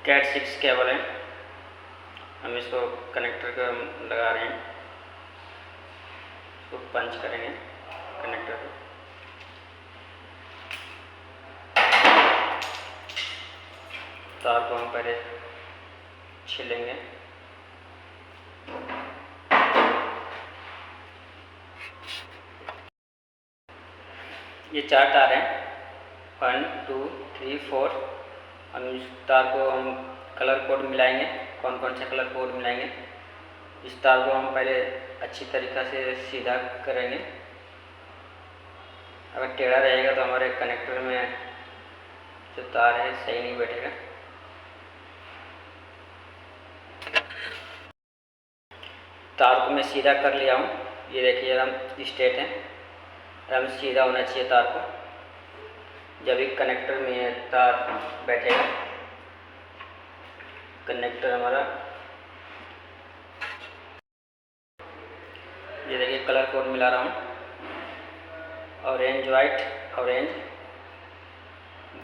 Cat 6 cable है, हम इसको कनेक्टर का लगा रहे हैं, इसको पंच करेंगे कनेक्टर को। तार को हम पहले छिलेंगे। ये 4 तार हैं, 1 2 3 4। हम इस तार को हम कलर कोड मिलाएंगे, कौन कौन से कलर कोड मिलाएंगे। इस तार को हम पहले अच्छी तरीक़ा से सीधा करेंगे। अगर टेढ़ा रहेगा तो हमारे कनेक्टर में जो तार है सही नहीं बैठेगा। तार को मैं सीधा कर लिया हूँ, ये देखिए हम स्ट्रेट है, हम सीधा होना चाहिए तार को। जब भी कनेक्टर में तार बैठेगा, कनेक्टर हमारा, ये देखिए कलर कोड मिला रहा हूँ, orange white orange,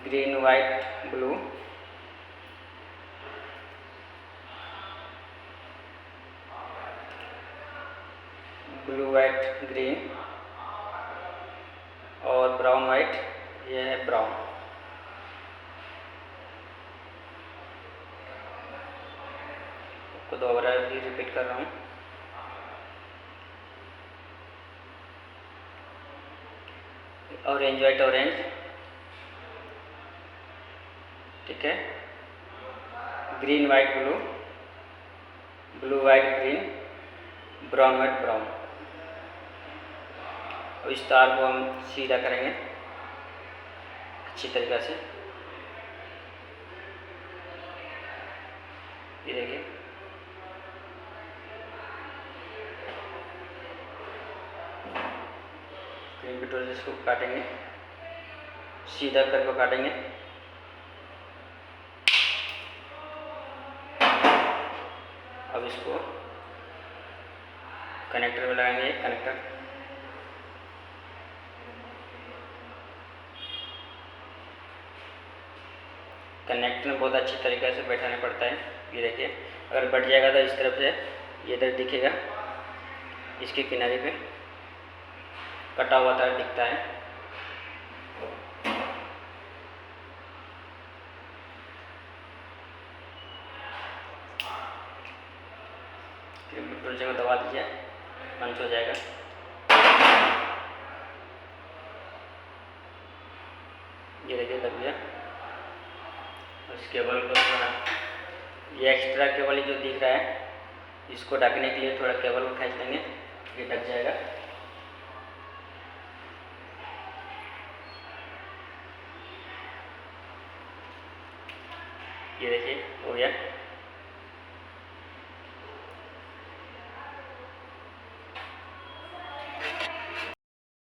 green white blue, blue white green और ब्राउन वाइट, ये है ब्राउन। को दोबारा भी रिपीट कर रहा हूँ। ऑरेंज वाइट ऑरेंज, ठीक है, green white blue, blue white green, brown white brown. और इस तार को हम सीधा करेंगे अच्छी तरीक़ा से। ये देखिए क्रीम पिटोल से इसको काटेंगे, सीधा करके काटेंगे। अब इसको कनेक्टर में लगाएंगे, कनेक्टर कनेक्टर में बहुत अच्छी तरीक़े से बैठाना पड़ता है। ये देखिए अगर बढ़ जाएगा तो इस तरफ से ये इधर दिखेगा, इसके किनारे पे कटा हुआ तार दिखता है। पेट्रोल जगह दबा दीजिए, पंच हो जाएगा। ये देखिए लग गया। उस केबल को थोड़ा, ये एक्स्ट्रा केबल जो दिख रहा है, इसको ढकने के लिए थोड़ा केबल को खींच देंगे, ये ढक जाएगा। ये देखिए हो गया।